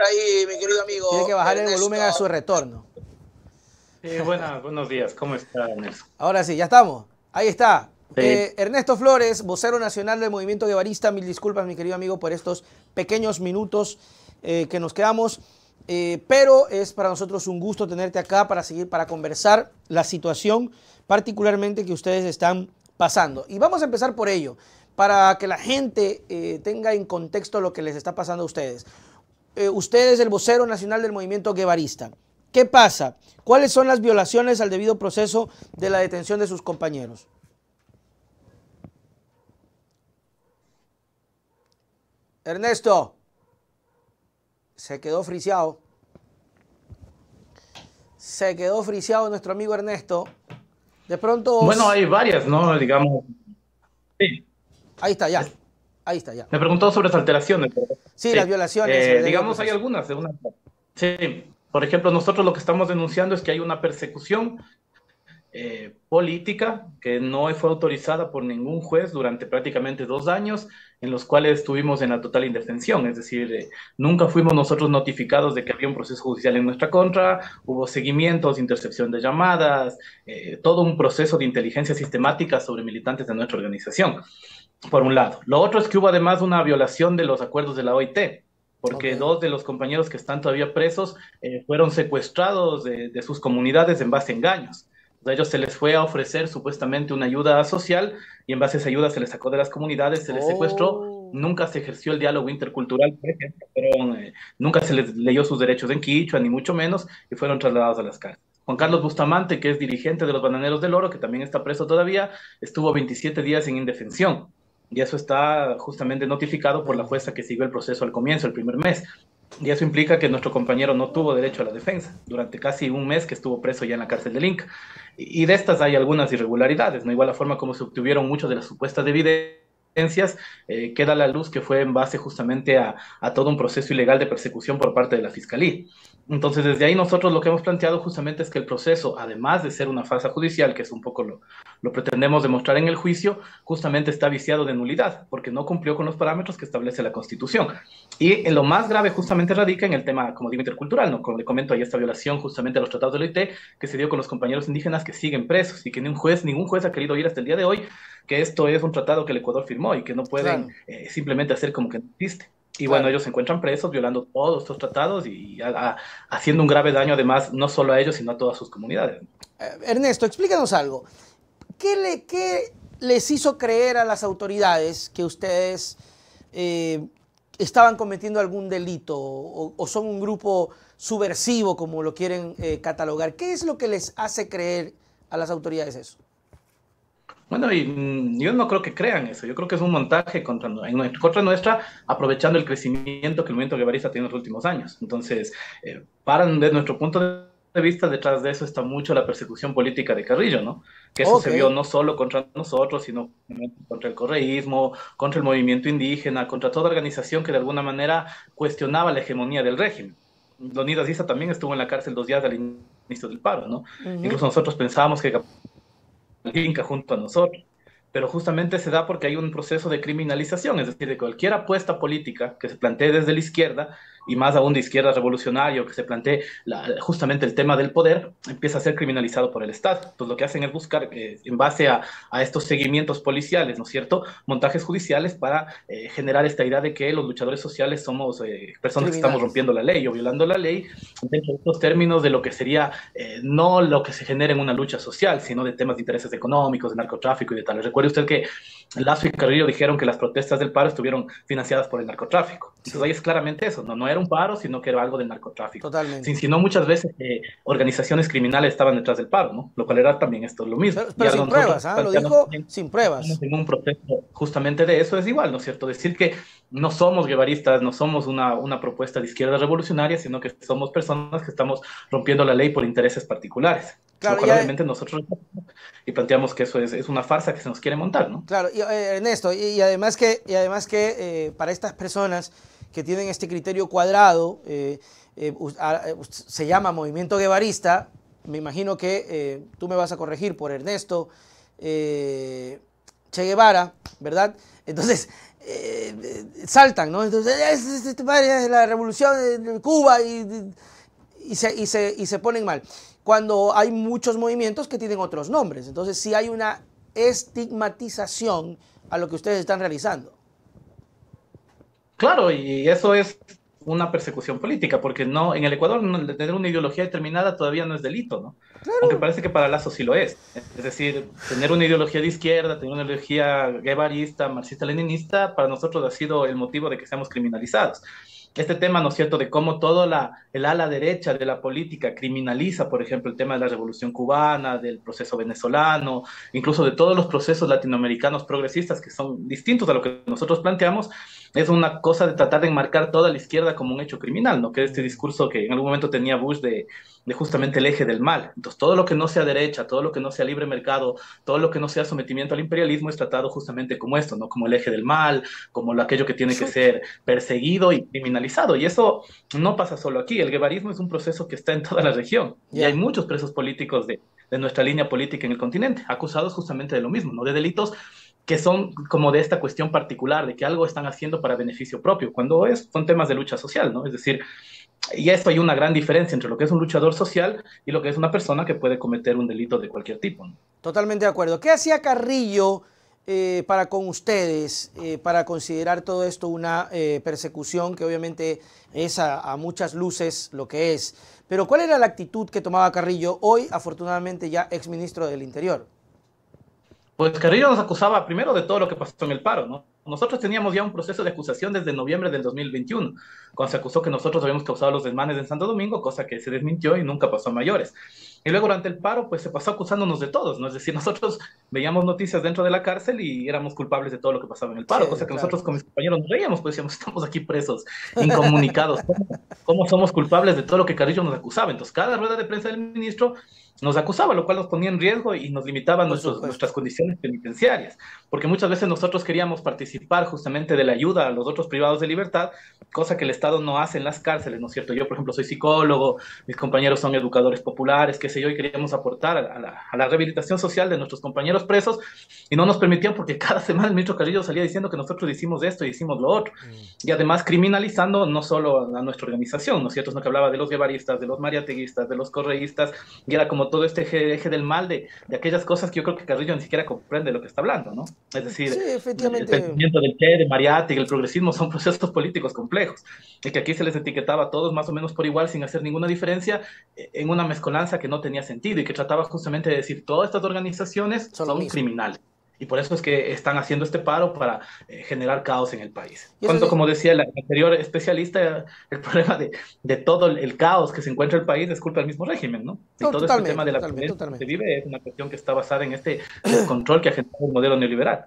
Ahí, mi querido amigo. Tiene que bajar el Ernesto. volumen a su retorno. Buenos días, ¿cómo está, Nelson? Ahora sí, ya estamos. Ahí está. Sí. Ernesto Flores, vocero nacional del Movimiento Guevarista. Mil disculpas, mi querido amigo, por estos pequeños minutos que nos quedamos. Pero es para nosotros un gusto tenerte acá para conversar la situación particularmente que ustedes están pasando. Y vamos a empezar por ello, para que la gente tenga en contexto lo que les está pasando a ustedes. Usted es el vocero nacional del Movimiento Guevarista. ¿Qué pasa? ¿Cuáles son las violaciones al debido proceso de la detención de sus compañeros? Ernesto, se quedó friseado. Se quedó friseado nuestro amigo Ernesto. De pronto... Bueno, hay varias, ¿no? Digamos. Sí. Ahí está, ya. Ahí está, ya. Me preguntó sobre las alteraciones. Sí, las violaciones. Digamos, hay algunas. Sí. Por ejemplo, nosotros lo que estamos denunciando es que hay una persecución política que no fue autorizada por ningún juez durante prácticamente 2 años, en los cuales estuvimos en la total indefensión, es decir, nunca fuimos nosotros notificados de que había un proceso judicial en nuestra contra, hubo seguimientos, intercepción de llamadas, todo un proceso de inteligencia sistemática sobre militantes de nuestra organización, por un lado. Lo otro es que hubo además una violación de los acuerdos de la OIT, porque 2 de los compañeros que están todavía presos fueron secuestrados de sus comunidades en base a engaños. A ellos se les fue a ofrecer supuestamente una ayuda social y en base a esa ayuda se les sacó de las comunidades, se les secuestró, nunca se ejerció el diálogo intercultural, por ejemplo, nunca se les leyó sus derechos en quichua, ni mucho menos, y fueron trasladados a las cárceles. Juan Carlos Bustamante, que es dirigente de los Bananeros del Oro, que también está preso todavía, estuvo 27 días en indefensión. Y eso está justamente notificado por la jueza que siguió el proceso al comienzo, el primer mes. Y eso implica que nuestro compañero no tuvo derecho a la defensa durante casi un mes que estuvo preso ya en la cárcel del Inca. Y de estas hay algunas irregularidades, ¿no? Igual la forma como se obtuvieron muchas de las supuestas evidencias, queda a la luz que fue en base justamente a todo un proceso ilegal de persecución por parte de la Fiscalía. Entonces, desde ahí nosotros lo que hemos planteado justamente es que el proceso, además de ser una farsa judicial, que es un poco lo pretendemos demostrar en el juicio, justamente está viciado de nulidad, porque no cumplió con los parámetros que establece la Constitución. Y lo más grave justamente radica en el tema, como digo, intercultural, ¿no? Como le comento, hay esta violación justamente a los tratados de la OIT que se dio con los compañeros indígenas que siguen presos y que ningún juez ha querido oír hasta el día de hoy que esto es un tratado que el Ecuador firmó y que no pueden simplemente hacer como que no existe. Y bueno, ellos se encuentran presos violando todos estos tratados y haciendo un grave daño además no solo a ellos, sino a todas sus comunidades. Ernesto, explícanos algo. ¿Qué les hizo creer a las autoridades que ustedes estaban cometiendo algún delito o son un grupo subversivo, como lo quieren catalogar? ¿Qué es lo que les hace creer a las autoridades eso? Bueno, y yo no creo que crean eso. Yo creo que es un montaje contra nuestra, aprovechando el crecimiento que el movimiento guevarista tiene en los últimos años. Entonces, desde nuestro punto de vista, detrás de eso está mucho la persecución política de Carrillo, ¿no? Que eso se vio no solo contra nosotros, sino contra el correísmo, contra el movimiento indígena, contra toda organización que de alguna manera cuestionaba la hegemonía del régimen. Leonidas Issa también estuvo en la cárcel 2 días al inicio del paro, ¿no? Incluso nosotros pensábamos que Inca junto a nosotros, pero justamente se da porque hay un proceso de criminalización, es decir, de cualquier apuesta política que se plantee desde la izquierda, y más aún de izquierda revolucionaria, o que se plantee justamente el tema del poder, empieza a ser criminalizado por el Estado. Entonces lo que hacen es buscar, en base a estos seguimientos policiales, ¿no es cierto?, montajes judiciales para generar esta idea de que los luchadores sociales somos personas que estamos rompiendo la ley o violando la ley, dentro de estos términos de lo que sería no lo que se genera en una lucha social, sino de temas de intereses económicos, de narcotráfico y de tales. Recuerde usted que Lazo y Carrillo dijeron que las protestas del paro estuvieron financiadas por el narcotráfico. Entonces ahí es claramente eso, no era un paro, sino que era algo del narcotráfico. Totalmente. Se insinuó muchas veces que organizaciones criminales estaban detrás del paro, ¿no? Lo cual era también esto lo mismo. Pero sin pruebas, lo dijo sin pruebas. En un proceso justamente de eso es igual, ¿no es cierto? Decir que no somos guevaristas, no somos una propuesta de izquierda revolucionaria, sino que somos personas que estamos rompiendo la ley por intereses particulares. Claro, obviamente nosotros y planteamos que eso es una farsa que se nos quiere montar, ¿no? Claro, y, Ernesto, y además que para estas personas que tienen este criterio cuadrado, se llama movimiento guevarista, me imagino que tú me vas a corregir por Ernesto Che Guevara, ¿verdad? Entonces, saltan, ¿no? Entonces, es la revolución de Cuba y se ponen mal. Cuando hay muchos movimientos que tienen otros nombres. Entonces, sí hay una estigmatización a lo que ustedes están realizando. Claro, y eso es una persecución política, porque no, en el Ecuador tener una ideología determinada todavía no es delito, ¿no? Aunque Claro. parece que para Lazo sí lo es. Es decir, tener una ideología de izquierda, tener una ideología guevarista, marxista-leninista, para nosotros ha sido el motivo de que seamos criminalizados. Este tema, ¿no es cierto?, de cómo todo el ala derecha de la política criminaliza, por ejemplo, el tema de la Revolución Cubana, del proceso venezolano, incluso de todos los procesos latinoamericanos progresistas que son distintos a lo que nosotros planteamos, es una cosa de tratar de enmarcar toda la izquierda como un hecho criminal, ¿no? Que es este discurso que en algún momento tenía Bush de justamente el eje del mal. Entonces, todo lo que no sea derecha, todo lo que no sea libre mercado, todo lo que no sea sometimiento al imperialismo es tratado justamente como esto, ¿no? Como el eje del mal, como aquello que tiene que ser perseguido y criminalizado. Y eso no pasa solo aquí. El guevarismo es un proceso que está en toda la región. Y hay Ya. muchos presos políticos de nuestra línea política en el continente, acusados justamente de lo mismo, ¿no? De delitos que son como de esta cuestión particular, de que algo están haciendo para beneficio propio, cuando son temas de lucha social, ¿no? Es decir, y esto hay una gran diferencia entre lo que es un luchador social y lo que es una persona que puede cometer un delito de cualquier tipo, ¿no? Totalmente de acuerdo. ¿Qué hacía Carrillo para con ustedes, para considerar todo esto una persecución que obviamente es a muchas luces lo que es? Pero ¿cuál era la actitud que tomaba Carrillo, hoy afortunadamente ya exministro del Interior? Pues Carrillo nos acusaba primero de todo lo que pasó en el paro, ¿no? Nosotros teníamos ya un proceso de acusación desde noviembre del 2021, cuando se acusó que nosotros habíamos causado los desmanes en Santo Domingo, cosa que se desmintió y nunca pasó a mayores. Y luego durante el paro, pues se pasó acusándonos de todos, ¿no? Es decir, nosotros veíamos noticias dentro de la cárcel y éramos culpables de todo lo que pasaba en el Sí, paro, cosa que claro. nosotros con mis compañeros nos reíamos, pues decíamos, estamos aquí presos, incomunicados, ¿cómo somos culpables de todo lo que Carrillo nos acusaba? Entonces, cada rueda de prensa del ministro nos acusaba, lo cual nos ponía en riesgo y nos limitaba Por nuestras supuesto. condiciones penitenciarias, porque muchas veces nosotros queríamos participar justamente de la ayuda a los otros privados de libertad, cosa que el Estado no hace en las cárceles, ¿no es cierto? Yo, por ejemplo, soy psicólogo, mis compañeros son educadores populares, qué sé yo, y queríamos aportar a la rehabilitación social de nuestros compañeros presos, y no nos permitían porque cada semana el ministro Carrillo salía diciendo que nosotros hicimos esto y hicimos lo otro, y además criminalizando no solo a nuestra organización, ¿no es cierto? No que hablaba de los guevaristas, de los mariateguistas, de los correístas, y era como todo este eje del mal de aquellas cosas que yo creo que Carrillo ni siquiera comprende lo que está hablando, ¿no? Es Sí, decir, el efectivamente. pensamiento del Che, de Mariátegui, el progresismo son procesos políticos complejos, y que aquí se les etiquetaba a todos más o menos por igual, sin hacer ninguna diferencia, en una mezcolanza que no tenía sentido y que trataba justamente de decir, todas estas organizaciones Son lo son mismo. criminales. Y por eso es que están haciendo este paro para generar caos en el país. Y eso Cuando, sí, como decía el anterior especialista, el problema de todo el caos que se encuentra el país es culpa del mismo régimen, ¿no? Y todo este tema totalmente, de la totalmente, violencia que se totalmente. vive es una cuestión que está basada en este descontrol que ha generado el modelo neoliberal.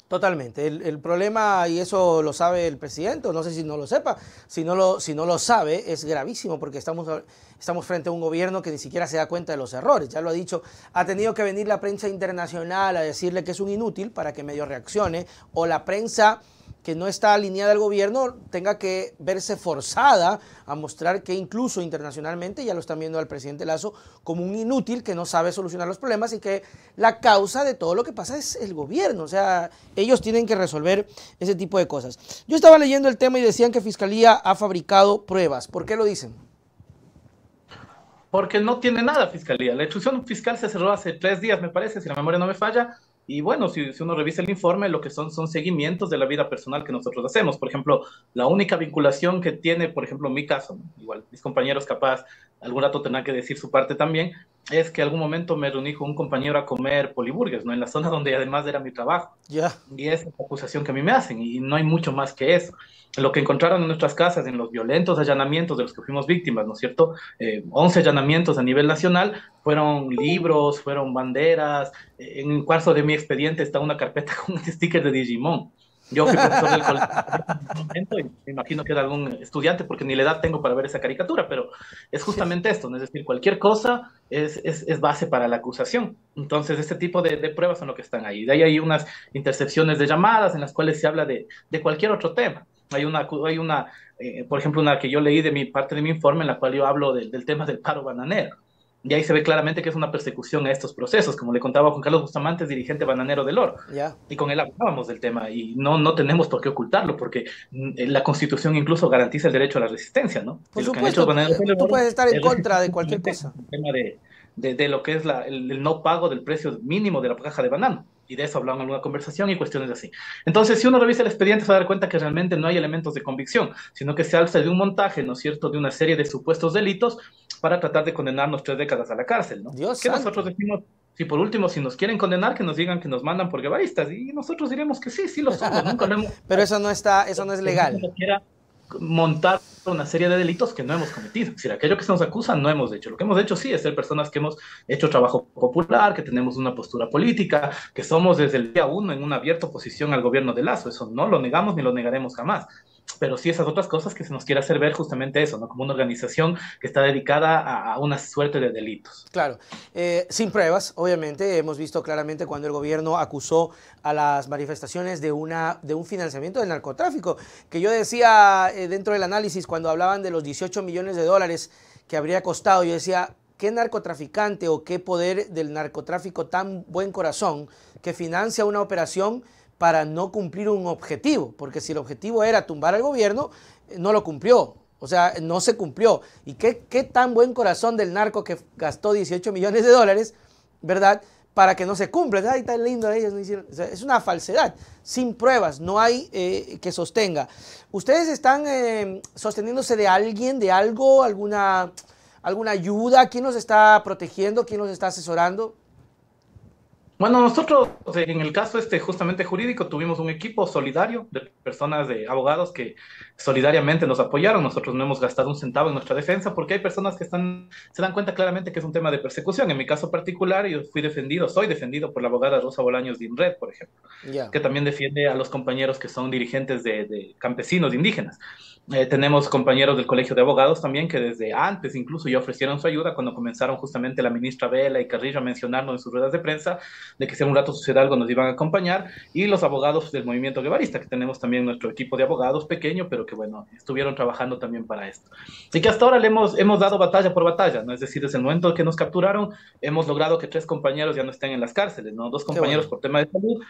Totalmente. El problema, y eso lo sabe el presidente, o no sé si no lo sepa, si no lo sabe, es gravísimo porque estamos frente a un gobierno que ni siquiera se da cuenta de los errores. Ya lo ha dicho, ha tenido que venir la prensa internacional a decirle que es un inútil para que medio reaccione, o la prensa que no está alineada al gobierno tenga que verse forzada a mostrar que incluso internacionalmente ya lo están viendo al presidente Lazo como un inútil que no sabe solucionar los problemas y que la causa de todo lo que pasa es el gobierno. O sea, ellos tienen que resolver ese tipo de cosas. Yo estaba leyendo el tema y decían que Fiscalía ha fabricado pruebas. ¿Por qué lo dicen? Porque no tiene nada fiscalía. La instrucción fiscal se cerró hace 3 días, me parece, si la memoria no me falla. Y bueno, si uno revisa el informe, lo que son seguimientos de la vida personal que nosotros hacemos. Por ejemplo, la única vinculación que tiene, por ejemplo, en mi caso, ¿no? Igual mis compañeros capaz, algún rato tendrán que decir su parte también, es que algún momento me reuní con un compañero a comer poliburgues, ¿no? En la zona donde además era mi trabajo. Ya. Y esa es la acusación que a mí me hacen, y no hay mucho más que eso. Lo que encontraron en nuestras casas, en los violentos allanamientos de los que fuimos víctimas, ¿no es cierto? 11 allanamientos a nivel nacional, fueron libros, fueron banderas. En el cuarto de mi expediente está una carpeta con un sticker de Digimon. Yo fui profesor del colegio en ese momento y me imagino que era algún estudiante porque ni la edad tengo para ver esa caricatura, pero es justamente esto, ¿no? Es decir, cualquier cosa es base para la acusación. Entonces, este tipo de pruebas son lo que están ahí. De ahí hay unas intercepciones de llamadas en las cuales se habla de cualquier otro tema. Por ejemplo, una que yo leí de mi parte de mi informe en la cual yo hablo del tema del paro bananero. Y ahí se ve claramente que es una persecución a estos procesos. Como le contaba Juan Carlos Bustamante, es dirigente bananero del Oro. Ya. Y con él hablábamos del tema y no tenemos por qué ocultarlo, porque la Constitución incluso garantiza el derecho a la resistencia, ¿no? Por Y lo que han hecho supuesto, los bananeros del tú Oro puedes estar en es contra de resistir cualquier justamente cosa. el tema de lo que es el no pago del precio mínimo de la caja de banano. Y de eso hablamos en alguna conversación y cuestiones así. Entonces, si uno revisa el expediente, se va a dar cuenta que realmente no hay elementos de convicción, sino que se alza de un montaje, ¿no es cierto?, de una serie de supuestos delitos para tratar de condenarnos 3 décadas a la cárcel, ¿no? Dios Que nosotros santo. decimos, si por último, si nos quieren condenar, que nos digan que nos mandan por guevaristas, y nosotros diremos que sí, sí lo somos, nunca lo hemos. Pero eso no está, eso no es Que no se legal. nos quiera montar una serie de delitos que no hemos cometido. Es decir, aquello que se nos acusa no hemos hecho. Lo que hemos hecho sí es ser personas que hemos hecho trabajo popular, que tenemos una postura política, que somos desde el día uno en una abierta oposición al gobierno de Lazo. Eso no lo negamos ni lo negaremos jamás. Pero sí esas otras cosas que se nos quiere hacer ver justamente eso, ¿no? Como una organización que está dedicada a una suerte de delitos. Claro, sin pruebas, obviamente, hemos visto claramente cuando el gobierno acusó a las manifestaciones de un financiamiento del narcotráfico, que yo decía dentro del análisis cuando hablaban de los 18 millones de dólares que habría costado, yo decía, ¿qué narcotraficante o qué poder del narcotráfico tan buen corazón que financia una operación para no cumplir un objetivo? Porque si el objetivo era tumbar al gobierno, no lo cumplió. O sea, no se cumplió. ¿Y qué tan buen corazón del narco que gastó 18 millones de dólares, ¿verdad? Para que no se cumpla. Ay, tan lindo ellos no hicieron. O sea, es una falsedad. Sin pruebas, no hay que sostenga. ¿Ustedes están sosteniéndose de alguien, de algo, alguna ayuda? ¿Quién los está protegiendo? ¿Quién los está asesorando? Bueno, nosotros en el caso justamente jurídico tuvimos un equipo solidario de personas, de abogados que solidariamente nos apoyaron. Nosotros no hemos gastado un centavo en nuestra defensa porque hay personas que se dan cuenta claramente que es un tema de persecución. En mi caso particular, yo soy defendido por la abogada Rosa Bolaños de INRED, por ejemplo, Ya. que también defiende a los compañeros que son dirigentes de campesinos, de indígenas. Tenemos compañeros del Colegio de Abogados también que desde antes incluso ya ofrecieron su ayuda cuando comenzaron justamente la ministra Vela y Carrillo a mencionarnos en sus ruedas de prensa de que si un rato sucede algo nos iban a acompañar, y los abogados del movimiento guevarista, que tenemos también nuestro equipo de abogados pequeño, pero que bueno, estuvieron trabajando también para esto. Así que hasta ahora le hemos dado batalla por batalla, ¿no? Es decir, desde el momento que nos capturaron, hemos logrado que 3 compañeros ya no estén en las cárceles, ¿no? 2 compañeros Bueno. por tema de salud,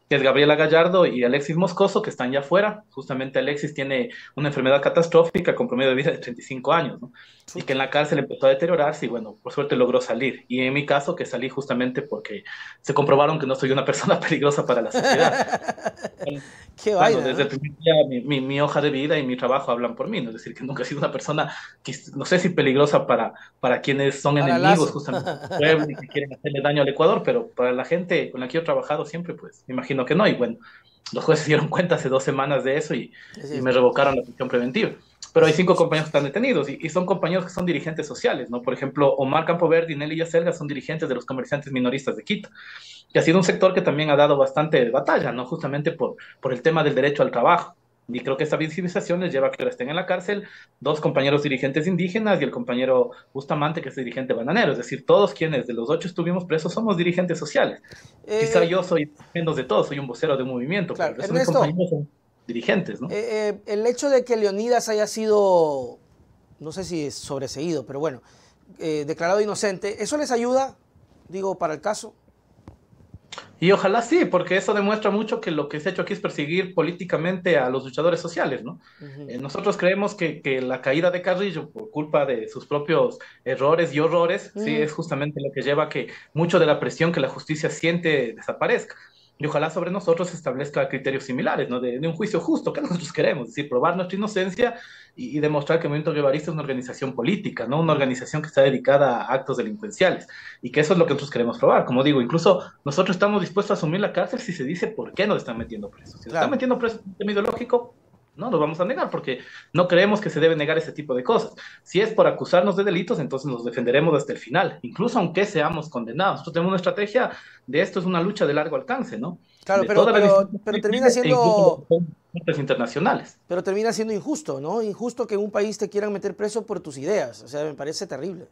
que es Gabriela Gallardo y Alexis Moscoso, que están ya fuera. Justamente Alexis tiene una enfermedad catastrófica con promedio de vida de 35 años, ¿no? Y que en la cárcel empezó a deteriorarse y bueno, por suerte logró salir. Y en mi caso, que salí justamente porque se comprobaron que no soy una persona peligrosa para la sociedad. Qué Bueno, vaina, desde ¿no? el primer día mi hoja de vida y mi trabajo hablan por mí, ¿no? Es decir, que nunca he sido una persona, que, no sé si peligrosa para quienes son Para enemigos Lazo. justamente del pueblo y que quieren hacerle daño al Ecuador, pero para la gente con la que yo he trabajado siempre, pues, me imagino que no. Y bueno, los jueces se dieron cuenta hace 2 semanas de eso Así y es. me revocaron la prisión preventiva. Pero hay 5 compañeros que están detenidos y son compañeros que son dirigentes sociales, ¿no? Por ejemplo, Omar Campoverde y Nelly Yacelga son dirigentes de los comerciantes minoristas de Quito, que ha sido un sector que también ha dado bastante batalla, ¿no? Justamente por el tema del derecho al trabajo. Y creo que esta visibilización les lleva a que ahora estén en la cárcel 2 compañeros dirigentes indígenas y el compañero Bustamante, que es dirigente bananero. Es decir, todos quienes de los 8 estuvimos presos somos dirigentes sociales. Quizá Eh, yo soy menos de todos, soy un vocero de un movimiento, pero claro, el resto de mis Ernesto, compañeros son dirigentes, ¿no? el hecho de que Leonidas haya sido, no sé si es sobreseído, pero bueno, declarado inocente, ¿eso les ayuda, digo, para el caso? Y ojalá sí, porque eso demuestra mucho que lo que se ha hecho aquí es perseguir políticamente a los luchadores sociales, ¿no? Ujú. Nosotros creemos que la caída de Carrillo, por culpa de sus propios errores y horrores, sí Ujú. es justamente lo que lleva a que mucho de la presión que la justicia siente desaparezca. Y ojalá sobre nosotros se establezca criterios similares, ¿no? De un juicio justo, que nosotros queremos, es decir, probar nuestra inocencia y demostrar que el Movimiento Guevarista es una organización política, no una organización que está dedicada a actos delincuenciales. Y que eso es lo que nosotros queremos probar. Como digo, incluso nosotros estamos dispuestos a asumir la cárcel si se dice por qué nos están metiendo presos. Si nos están Claro. metiendo presos por un tema ideológico, no nos vamos a negar, porque no creemos que se debe negar ese tipo de cosas. Si es por acusarnos de delitos, entonces nos defenderemos hasta el final, incluso aunque seamos condenados. Nosotros tenemos una estrategia de esto, es una lucha de largo alcance, ¿no? Claro, De todas las pero termina instituciones e incluso siendo, de los internacionales. pero termina siendo injusto, ¿no? Injusto que en un país te quieran meter preso por tus ideas. O sea, me parece terrible.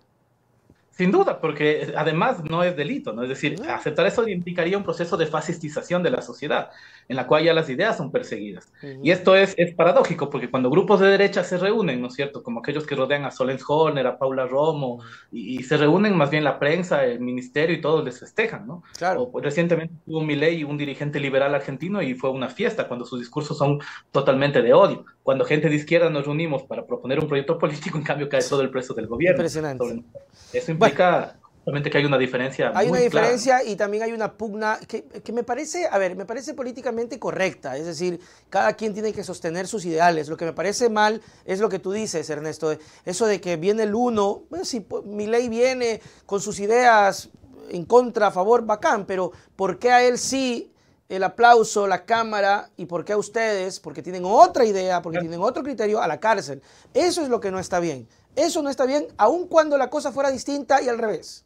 Sin duda, porque además no es delito, ¿no? Es decir, aceptar eso implicaría un proceso de fascistización de la sociedad, en la cual ya las ideas son perseguidas. Y esto es paradójico, porque cuando grupos de derecha se reúnen, ¿no es cierto? Como aquellos que rodean a Solens Horner, a Paula Romo, y se reúnen más bien la prensa, el ministerio y todos les festejan, ¿no? Claro. O pues, recientemente tuvo Milei, un dirigente liberal argentino, y fue una fiesta cuando sus discursos son totalmente de odio. Cuando gente de izquierda nos reunimos para proponer un proyecto político, en cambio cae todo el precio del gobierno. Impresionante. Eso implica justamente que hay una diferencia hay muy una diferencia clara. y también hay una pugna que me parece, a ver, me parece políticamente correcta. Es decir, cada quien tiene que sostener sus ideales. Lo que me parece mal es lo que tú dices, Ernesto. Eso de que viene el uno, bueno, si Milei viene con sus ideas en contra, a favor, bacán, pero ¿por qué a él sí el aplauso, la cámara, y por qué a ustedes, porque tienen otra idea, porque tienen otro criterio, a la cárcel? Eso es lo que no está bien. Eso no está bien, aun cuando la cosa fuera distinta y al revés.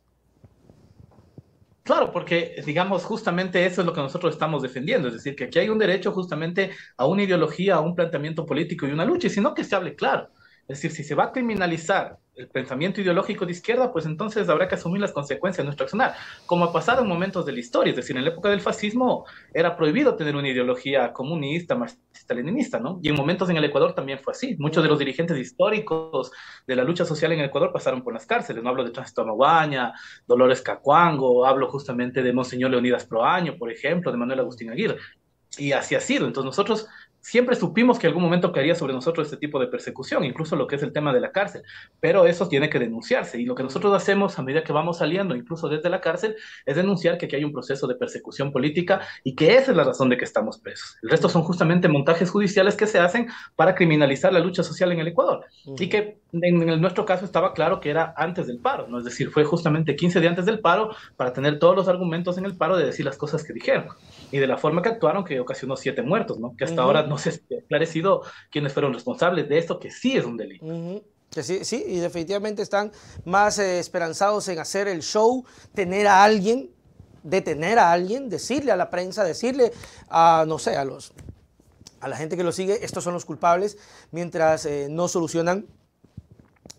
Claro, porque digamos justamente eso es lo que nosotros estamos defendiendo, es decir, que aquí hay un derecho justamente a una ideología, a un planteamiento político y una lucha, y sino que se hable claro. Es decir, si se va a criminalizar el pensamiento ideológico de izquierda, pues entonces habrá que asumir las consecuencias de nuestro accionar, como ha pasado en momentos de la historia. Es decir, en la época del fascismo era prohibido tener una ideología comunista, marxista-leninista, ¿no? Y en momentos en el Ecuador también fue así. Muchos de los dirigentes históricos de la lucha social en el Ecuador pasaron por las cárceles. No hablo de Tránsito Amaguaña, Dolores Cacuango, hablo justamente de Monseñor Leonidas Proaño, por ejemplo, de Manuel Agustín Aguirre. Y así ha sido. Entonces nosotros siempre supimos que algún momento caería sobre nosotros este tipo de persecución, incluso lo que es el tema de la cárcel, pero eso tiene que denunciarse y lo que nosotros hacemos a medida que vamos saliendo, incluso desde la cárcel, es denunciar que aquí hay un proceso de persecución política y que esa es la razón de que estamos presos. El resto son justamente montajes judiciales que se hacen para criminalizar la lucha social en el Ecuador y que en nuestro caso estaba claro que era antes del paro, ¿no? Es decir, fue justamente 15 días antes del paro para tener todos los argumentos en el paro de decir las cosas que dijeron y de la forma que actuaron que ocasionó 7 muertos, ¿no? Que hasta ahora no se ha esclarecido quiénes fueron responsables de esto, que sí es un delito. Que sí, sí, y definitivamente están más esperanzados en hacer el show, tener a alguien, detener a alguien, decirle a la prensa, decirle a, no sé, a la gente que lo sigue, estos son los culpables, mientras no solucionan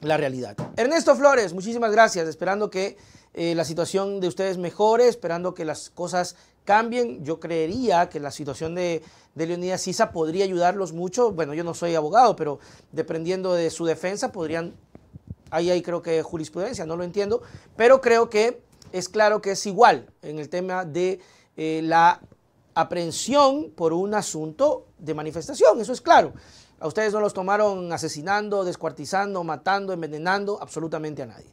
la realidad. Ernesto Flores, muchísimas gracias, esperando que la situación de ustedes mejore, esperando que las cosas cambien. Yo creería que la situación de Leonidas Sisa podría ayudarlos mucho. Bueno, yo no soy abogado, pero dependiendo de su defensa podrían, ahí hay creo que jurisprudencia, no lo entiendo, pero creo que es claro que es igual en el tema de la aprehensión por un asunto de manifestación, eso es claro. A ustedes no los tomaron asesinando, descuartizando, matando, envenenando absolutamente a nadie.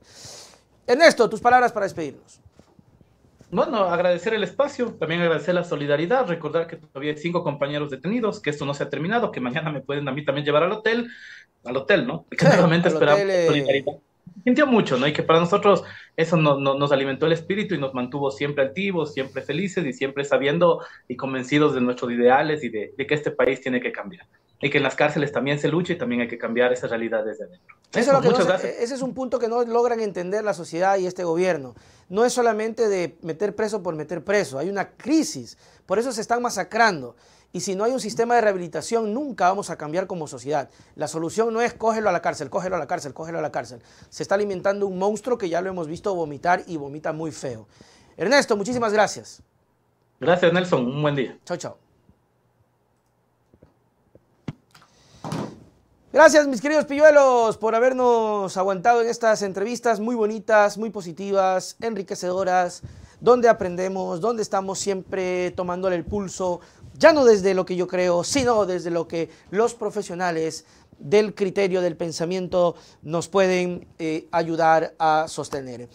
Ernesto, tus palabras para despedirnos. Bueno, agradecer el espacio, también agradecer la solidaridad, recordar que todavía hay 5 compañeros detenidos, que esto no se ha terminado, que mañana me pueden a mí también llevar al hotel, ¿no? Y que nuevamente esperamos solidaridad. Sintió mucho, ¿no? Y que para nosotros eso nos alimentó el espíritu y nos mantuvo siempre activos, siempre felices y siempre sabiendo y convencidos de nuestros ideales y de que este país tiene que cambiar. Y que en las cárceles también se lucha y también hay que cambiar esa realidad desde adentro. Ese es un punto que no logran entender la sociedad y este gobierno. No es solamente de meter preso por meter preso, hay una crisis, por eso se están masacrando. Y si no hay un sistema de rehabilitación, nunca vamos a cambiar como sociedad. La solución no es cógelo a la cárcel, cógelo a la cárcel, cógelo a la cárcel. Se está alimentando un monstruo que ya lo hemos visto vomitar y vomita muy feo. Ernesto, muchísimas gracias. Gracias, Nelson. Un buen día. Chao, chao. Gracias, mis queridos pilluelos, por habernos aguantado en estas entrevistas muy bonitas, muy positivas, enriquecedoras, donde aprendemos, donde estamos siempre tomándole el pulso, ya no desde lo que yo creo, sino desde lo que los profesionales del criterio, del pensamiento, nos pueden ayudar a sostener.